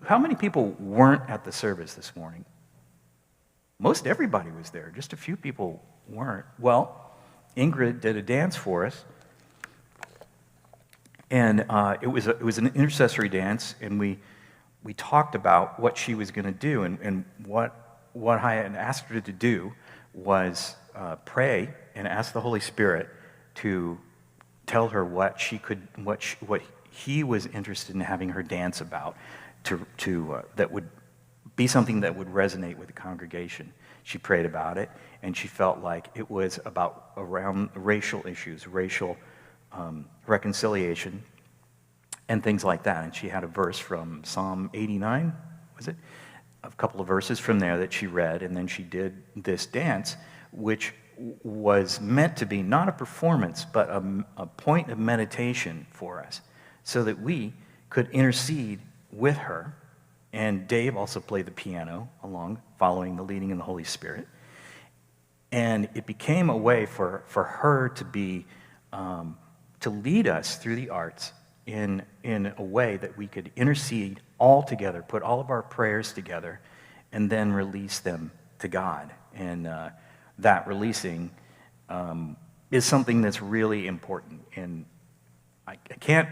how many people weren't at the service this morning? Most everybody was there. Just a few people weren't. Well, Ingrid did a dance for us, and it was an intercessory dance, and we talked about what she was going to do, and what I had asked her to do was pray and ask the Holy Spirit to tell her what he was interested in having her dance about, that would be something that would resonate with the congregation. She prayed about it, and she felt like it was around racial issues, racial reconciliation, and things like that. And she had a verse from Psalm 89, was it? A couple of verses from there that she read, and then she did this dance, which was meant to be not a performance, but a point of meditation for us, so that we could intercede with her. And Dave also played the piano along, following the leading in the Holy Spirit. And it became a way for her to be to lead us through the arts in a way that we could intercede all together, put all of our prayers together, and then release them to God. And that releasing is something that's really important. And I can't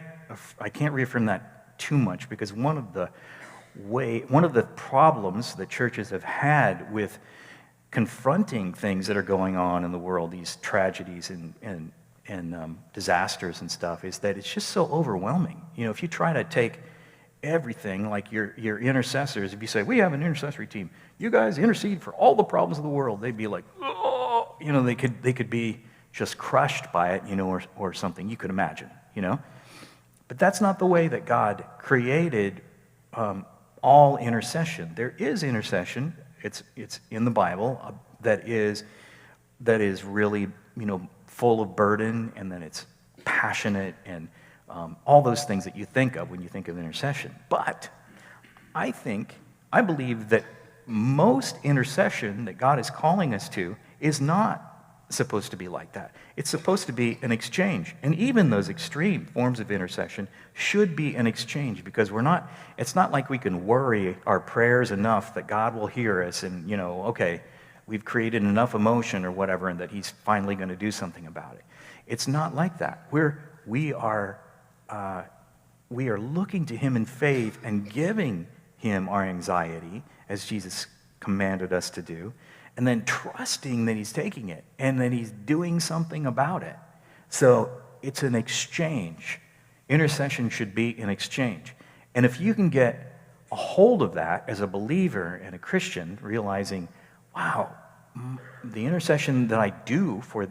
reaffirm that too much, because one of the problems that churches have had with confronting things that are going on in the world, these tragedies and disasters and stuff, is that it's just so overwhelming. You know, if you try to take everything, like your intercessors, if you say, we have an intercessory team, you guys intercede for all the problems of the world, they'd be like, oh, you know, they could be just crushed by it, you know, or something you could imagine, you know. But that's not the way that God created all intercession. There is intercession. It's in the Bible that is really, you know, full of burden, and then it's passionate, and all those things that you think of when you think of intercession. But I believe that most intercession that God is calling us to is not supposed to be like that. It's supposed to be an exchange. And even those extreme forms of intercession should be an exchange, because it's not like we can worry our prayers enough that God will hear us and, you know, okay, we've created enough emotion or whatever, and that he's finally going to do something about it. It's not like that. We are looking to him in faith and giving him our anxiety, as Jesus commanded us to do, and then trusting that he's taking it and that he's doing something about it. So it's an exchange. Intercession should be an exchange. And if you can get a hold of that as a believer and a Christian, realizing, wow, the intercession that I do for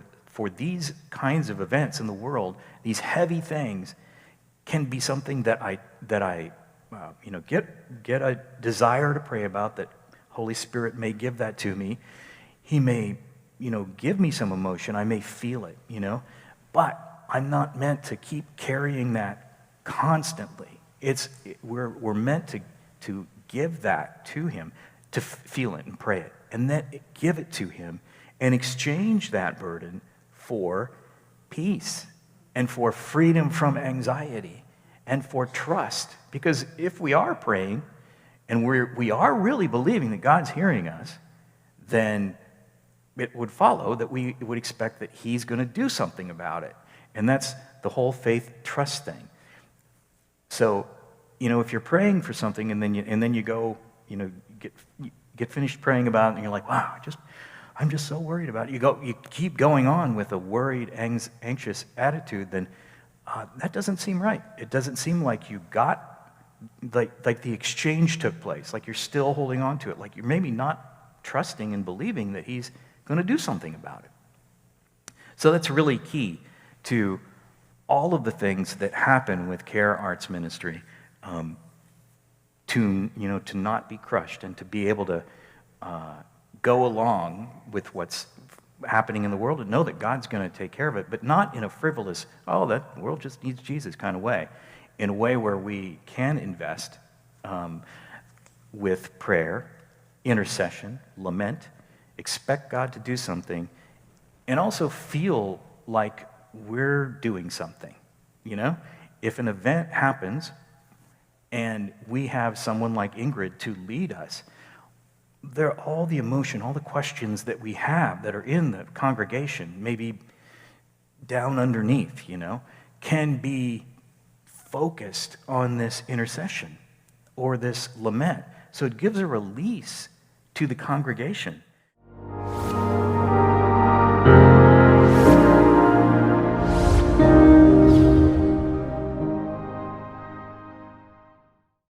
these kinds of events in the world, these heavy things, can be something that I get a desire to pray about, that Holy Spirit may give that to me. He may, you know, give me some emotion. I may feel it, you know. But I'm not meant to keep carrying that constantly. We're meant to give that to him, to feel it and pray it, and then give it to him and exchange that burden for peace and for freedom from anxiety and for trust. Because if we are praying and we are really believing that God's hearing us, then it would follow that we would expect that he's going to do something about it. And that's the whole faith trust thing. So, you know, if you're praying for something and then you go, you know, get finished praying about it, and you're like, wow, I'm just so worried about it. You keep going on with a worried, anxious attitude, then that doesn't seem right. It doesn't seem like you got, like the exchange took place, like you're still holding on to it, like you're maybe not trusting and believing that he's going to do something about it. So that's really key to all of the things that happen with Care Arts Ministry, to not be crushed and to be able to go along with what's happening in the world and know that God's going to take care of it, but not in a frivolous, oh, that world just needs Jesus kind of way, in a way where we can invest with prayer, intercession, lament, expect God to do something, and also feel like we're doing something. You know, if an event happens and we have someone like Ingrid to lead us, all the emotion, all the questions that we have that are in the congregation, maybe down underneath, can be focused on this intercession or this lament. So it gives a release to the congregation.